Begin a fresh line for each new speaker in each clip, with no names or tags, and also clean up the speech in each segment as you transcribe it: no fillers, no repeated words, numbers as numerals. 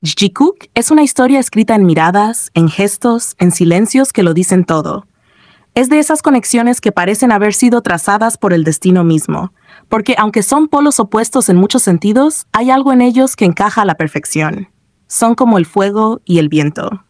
Jikook es una historia escrita en miradas, en gestos, en silencios que lo dicen todo. Es de esas conexiones que parecen haber sido trazadas por el destino mismo, porque aunque son polos opuestos en muchos sentidos, hay algo en ellos que encaja a la perfección. Son como el fuego y el viento.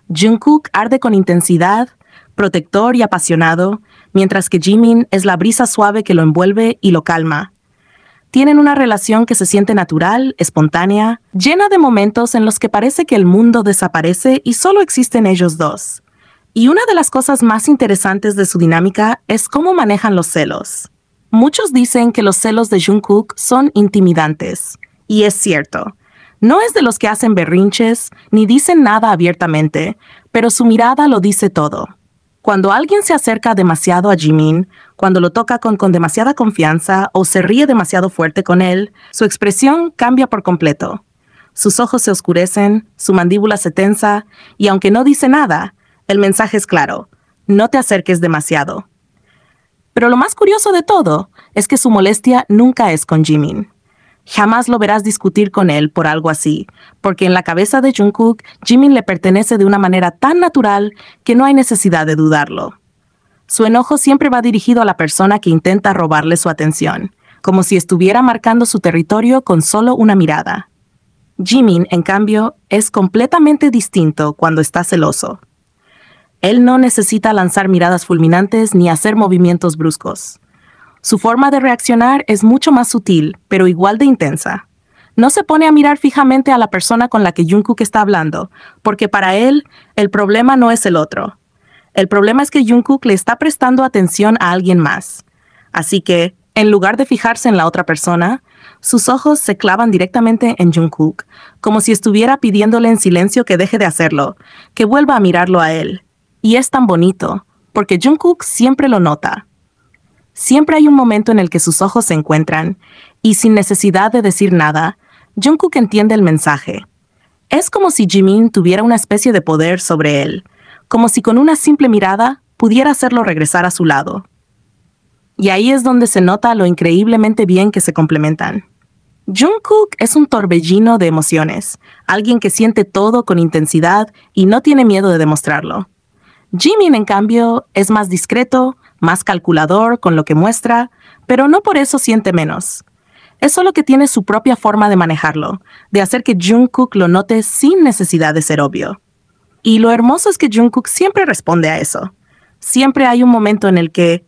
Jungkook arde con intensidad, protector y apasionado, mientras que Jimin es la brisa suave que lo envuelve y lo calma. Tienen una relación que se siente natural, espontánea, llena de momentos en los que parece que el mundo desaparece y solo existen ellos dos. Y una de las cosas más interesantes de su dinámica es cómo manejan los celos. Muchos dicen que los celos de Jungkook son intimidantes, y es cierto. No es de los que hacen berrinches, ni dicen nada abiertamente, pero su mirada lo dice todo. Cuando alguien se acerca demasiado a Jimin, cuando lo toca con demasiada confianza o se ríe demasiado fuerte con él, su expresión cambia por completo. Sus ojos se oscurecen, su mandíbula se tensa, y aunque no dice nada, el mensaje es claro: no te acerques demasiado. Pero lo más curioso de todo es que su molestia nunca es con Jimin. Jamás lo verás discutir con él por algo así, porque en la cabeza de Jungkook, Jimin le pertenece de una manera tan natural que no hay necesidad de dudarlo. Su enojo siempre va dirigido a la persona que intenta robarle su atención, como si estuviera marcando su territorio con solo una mirada. Jimin, en cambio, es completamente distinto cuando está celoso. Él no necesita lanzar miradas fulminantes ni hacer movimientos bruscos. Su forma de reaccionar es mucho más sutil, pero igual de intensa. No se pone a mirar fijamente a la persona con la que Jungkook está hablando, porque para él, el problema no es el otro. El problema es que Jungkook le está prestando atención a alguien más. Así que, en lugar de fijarse en la otra persona, sus ojos se clavan directamente en Jungkook, como si estuviera pidiéndole en silencio que deje de hacerlo, que vuelva a mirarlo a él. Y es tan bonito, porque Jungkook siempre lo nota. Siempre hay un momento en el que sus ojos se encuentran, y sin necesidad de decir nada, Jungkook entiende el mensaje. Es como si Jimin tuviera una especie de poder sobre él, como si con una simple mirada pudiera hacerlo regresar a su lado. Y ahí es donde se nota lo increíblemente bien que se complementan. Jungkook es un torbellino de emociones, alguien que siente todo con intensidad y no tiene miedo de demostrarlo. Jimin, en cambio, es más discreto, más calculador con lo que muestra, pero no por eso siente menos. Es solo que tiene su propia forma de manejarlo, de hacer que Jungkook lo note sin necesidad de ser obvio. Y lo hermoso es que Jungkook siempre responde a eso. Siempre hay un momento en el que,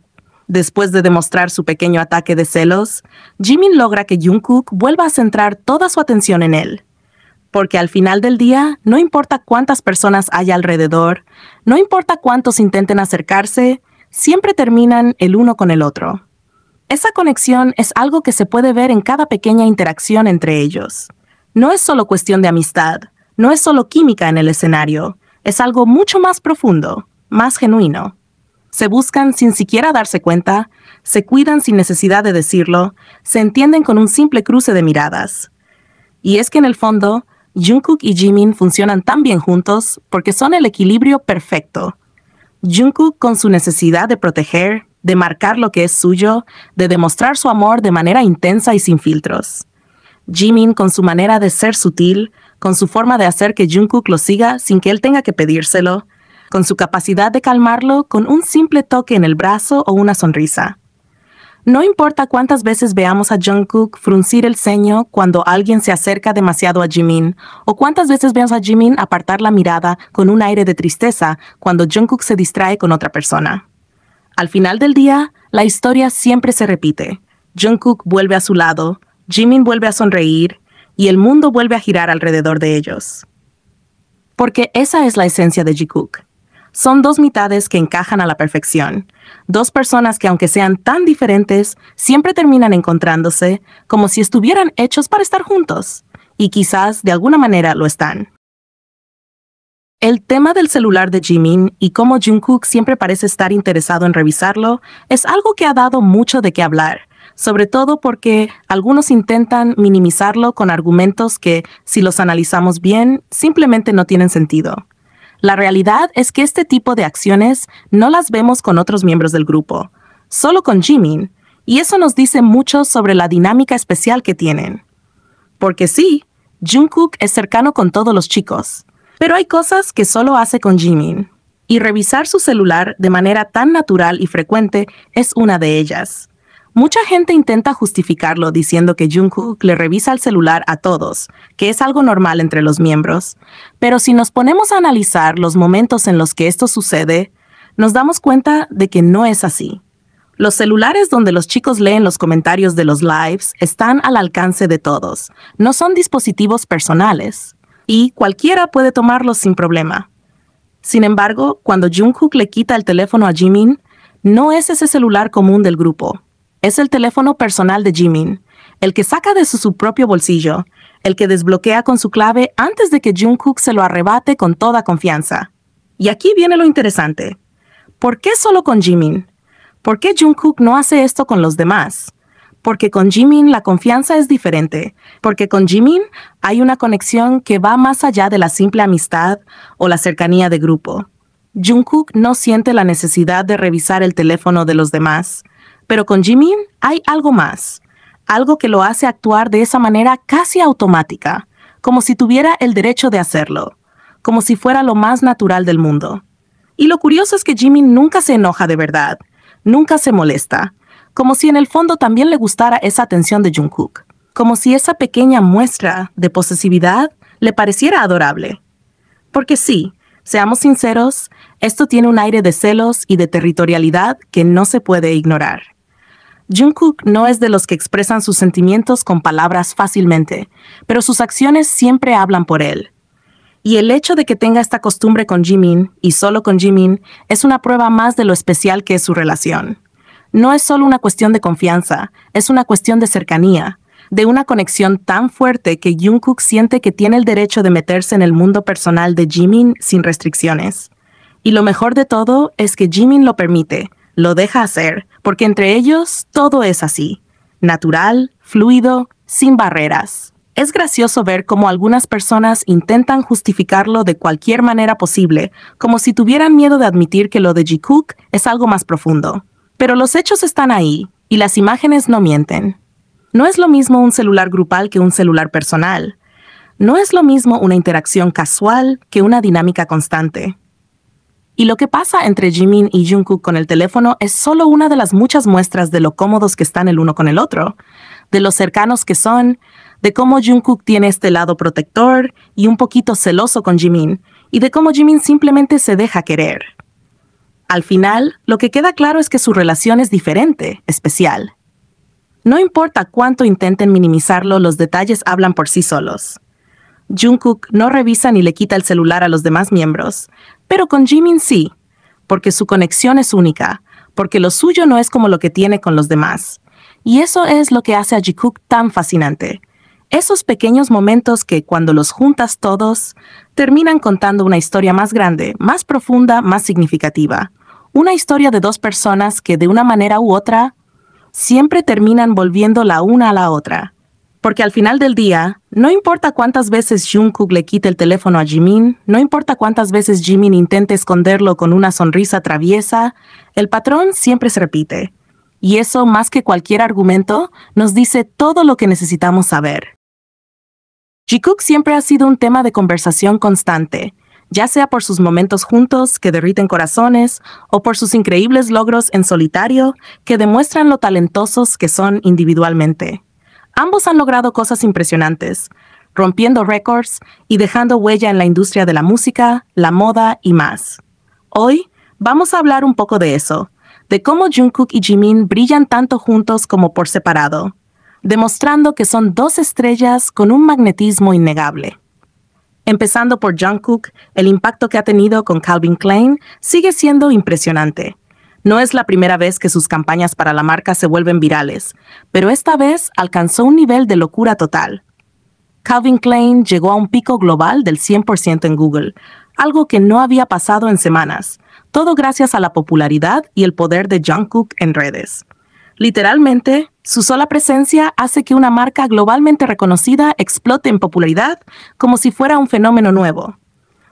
después de demostrar su pequeño ataque de celos, Jimin logra que Jungkook vuelva a centrar toda su atención en él. Porque al final del día, no importa cuántas personas haya alrededor, no importa cuántos intenten acercarse, siempre terminan el uno con el otro. Esa conexión es algo que se puede ver en cada pequeña interacción entre ellos. No es solo cuestión de amistad, no es solo química en el escenario, es algo mucho más profundo, más genuino. Se buscan sin siquiera darse cuenta, se cuidan sin necesidad de decirlo, se entienden con un simple cruce de miradas. Y es que en el fondo, Jungkook y Jimin funcionan tan bien juntos porque son el equilibrio perfecto. Jungkook con su necesidad de proteger, de marcar lo que es suyo, de demostrar su amor de manera intensa y sin filtros. Jimin con su manera de ser sutil, con su forma de hacer que Jungkook lo siga sin que él tenga que pedírselo, con su capacidad de calmarlo con un simple toque en el brazo o una sonrisa. No importa cuántas veces veamos a Jungkook fruncir el ceño cuando alguien se acerca demasiado a Jimin, o cuántas veces vemos a Jimin apartar la mirada con un aire de tristeza cuando Jungkook se distrae con otra persona. Al final del día, la historia siempre se repite. Jungkook vuelve a su lado, Jimin vuelve a sonreír, y el mundo vuelve a girar alrededor de ellos. Porque esa es la esencia de Jikook. Son dos mitades que encajan a la perfección. Dos personas que, aunque sean tan diferentes, siempre terminan encontrándose como si estuvieran hechos para estar juntos. Y quizás de alguna manera lo están. El tema del celular de Jimin y cómo Jungkook siempre parece estar interesado en revisarlo es algo que ha dado mucho de qué hablar, sobre todo porque algunos intentan minimizarlo con argumentos que, si los analizamos bien, simplemente no tienen sentido. La realidad es que este tipo de acciones no las vemos con otros miembros del grupo, solo con Jimin, y eso nos dice mucho sobre la dinámica especial que tienen. Porque sí, Jungkook es cercano con todos los chicos, pero hay cosas que solo hace con Jimin. Y revisar su celular de manera tan natural y frecuente es una de ellas. Mucha gente intenta justificarlo diciendo que Jungkook le revisa el celular a todos, que es algo normal entre los miembros. Pero si nos ponemos a analizar los momentos en los que esto sucede, nos damos cuenta de que no es así. Los celulares donde los chicos leen los comentarios de los lives están al alcance de todos. No son dispositivos personales. Y cualquiera puede tomarlos sin problema. Sin embargo, cuando Jungkook le quita el teléfono a Jimin, no es ese celular común del grupo. Es el teléfono personal de Jimin, el que saca de su propio bolsillo, el que desbloquea con su clave antes de que Jungkook se lo arrebate con toda confianza. Y aquí viene lo interesante. ¿Por qué solo con Jimin? ¿Por qué Jungkook no hace esto con los demás? Porque con Jimin la confianza es diferente, porque con Jimin hay una conexión que va más allá de la simple amistad o la cercanía de grupo. Jungkook no siente la necesidad de revisar el teléfono de los demás, pero con Jimin hay algo más, algo que lo hace actuar de esa manera casi automática, como si tuviera el derecho de hacerlo, como si fuera lo más natural del mundo. Y lo curioso es que Jimin nunca se enoja de verdad, nunca se molesta, como si en el fondo también le gustara esa atención de Jungkook, como si esa pequeña muestra de posesividad le pareciera adorable. Porque sí, seamos sinceros, esto tiene un aire de celos y de territorialidad que no se puede ignorar. Jungkook no es de los que expresan sus sentimientos con palabras fácilmente, pero sus acciones siempre hablan por él. Y el hecho de que tenga esta costumbre con Jimin, y solo con Jimin, es una prueba más de lo especial que es su relación. No es solo una cuestión de confianza, es una cuestión de cercanía, de una conexión tan fuerte que Jungkook siente que tiene el derecho de meterse en el mundo personal de Jimin sin restricciones. Y lo mejor de todo es que Jimin lo permite, lo deja hacer, porque entre ellos todo es así, natural, fluido, sin barreras. Es gracioso ver cómo algunas personas intentan justificarlo de cualquier manera posible, como si tuvieran miedo de admitir que lo de Jikook es algo más profundo. Pero los hechos están ahí, y las imágenes no mienten. No es lo mismo un celular grupal que un celular personal. No es lo mismo una interacción casual que una dinámica constante. Y lo que pasa entre Jimin y Jungkook con el teléfono es solo una de las muchas muestras de lo cómodos que están el uno con el otro, de lo cercanos que son, de cómo Jungkook tiene este lado protector y un poquito celoso con Jimin, y de cómo Jimin simplemente se deja querer. Al final, lo que queda claro es que su relación es diferente, especial. No importa cuánto intenten minimizarlo, los detalles hablan por sí solos. Jungkook no revisa ni le quita el celular a los demás miembros, pero con Jimin sí, porque su conexión es única, porque lo suyo no es como lo que tiene con los demás. Y eso es lo que hace a Jikook tan fascinante. Esos pequeños momentos que, cuando los juntas todos, terminan contando una historia más grande, más profunda, más significativa. Una historia de dos personas que, de una manera u otra, siempre terminan volviendo la una a la otra. Porque al final del día, no importa cuántas veces Jungkook le quite el teléfono a Jimin, no importa cuántas veces Jimin intente esconderlo con una sonrisa traviesa, el patrón siempre se repite. Y eso, más que cualquier argumento, nos dice todo lo que necesitamos saber. Jikook siempre ha sido un tema de conversación constante, ya sea por sus momentos juntos que derriten corazones o por sus increíbles logros en solitario que demuestran lo talentosos que son individualmente. Ambos han logrado cosas impresionantes, rompiendo récords y dejando huella en la industria de la música, la moda y más. Hoy vamos a hablar un poco de eso, de cómo Jungkook y Jimin brillan tanto juntos como por separado, demostrando que son dos estrellas con un magnetismo innegable. Empezando por Jungkook, el impacto que ha tenido con Calvin Klein sigue siendo impresionante. No es la primera vez que sus campañas para la marca se vuelven virales, pero esta vez alcanzó un nivel de locura total. Calvin Klein llegó a un pico global del 100% en Google, algo que no había pasado en semanas, todo gracias a la popularidad y el poder de Jungkook en redes. Literalmente, su sola presencia hace que una marca globalmente reconocida explote en popularidad como si fuera un fenómeno nuevo.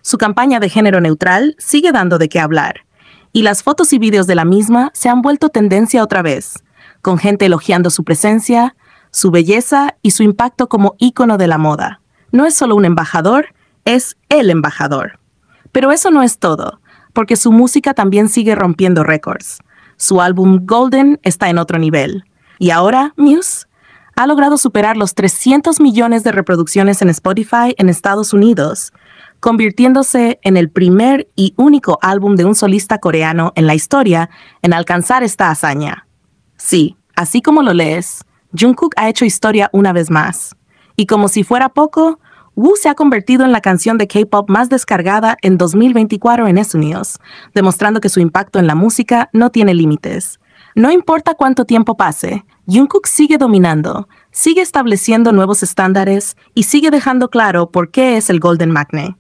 Su campaña de género neutral sigue dando de qué hablar, y las fotos y videos de la misma se han vuelto tendencia otra vez, con gente elogiando su presencia, su belleza y su impacto como ícono de la moda. no es solo un embajador, es el embajador. Pero eso no es todo, porque su música también sigue rompiendo récords. Su álbum Golden está en otro nivel. Y ahora, Muse ha logrado superar los 300 millones de reproducciones en Spotify en Estados Unidos, convirtiéndose en el primer y único álbum de un solista coreano en la historia en alcanzar esta hazaña. Sí, así como lo lees, Jungkook ha hecho historia una vez más. Y como si fuera poco, Woo se ha convertido en la canción de K-pop más descargada en 2024 en Estados Unidos, demostrando que su impacto en la música no tiene límites. No importa cuánto tiempo pase, Jungkook sigue dominando, sigue estableciendo nuevos estándares y sigue dejando claro por qué es el Golden Magne.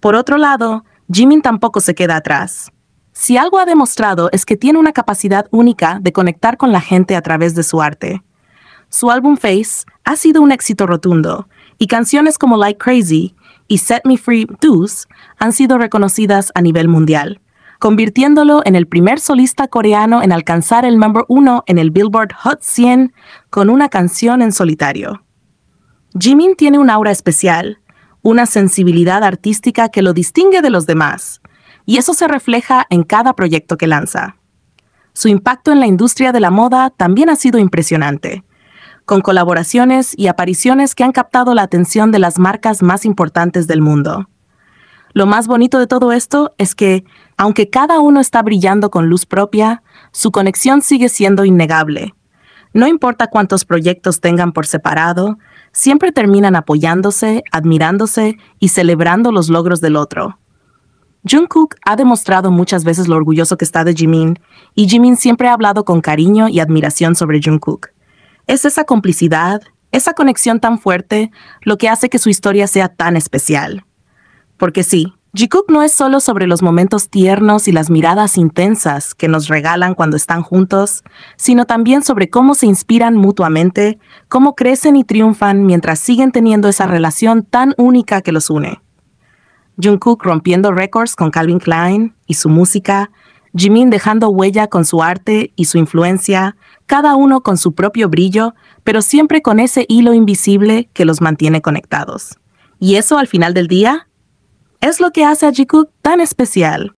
Por otro lado, Jimin tampoco se queda atrás. Si algo ha demostrado es que tiene una capacidad única de conectar con la gente a través de su arte. Su álbum Face ha sido un éxito rotundo, y canciones como Like Crazy y Set Me Free Deuce han sido reconocidas a nivel mundial, convirtiéndolo en el primer solista coreano en alcanzar el número 1 en el Billboard Hot 100 con una canción en solitario. Jimin tiene un aura especial, una sensibilidad artística que lo distingue de los demás, y eso se refleja en cada proyecto que lanza. Su impacto en la industria de la moda también ha sido impresionante, con colaboraciones y apariciones que han captado la atención de las marcas más importantes del mundo. Lo más bonito de todo esto es que, aunque cada uno está brillando con luz propia, su conexión sigue siendo innegable. No importa cuántos proyectos tengan por separado, siempre terminan apoyándose, admirándose y celebrando los logros del otro. Jungkook ha demostrado muchas veces lo orgulloso que está de Jimin, y Jimin siempre ha hablado con cariño y admiración sobre Jungkook. Es esa complicidad, esa conexión tan fuerte, lo que hace que su historia sea tan especial. Porque sí, Jungkook no es solo sobre los momentos tiernos y las miradas intensas que nos regalan cuando están juntos, sino también sobre cómo se inspiran mutuamente, cómo crecen y triunfan mientras siguen teniendo esa relación tan única que los une. Jungkook rompiendo récords con Calvin Klein y su música, Jimin dejando huella con su arte y su influencia, cada uno con su propio brillo, pero siempre con ese hilo invisible que los mantiene conectados. Y eso, al final del día, es lo que hace a Jungkook tan especial.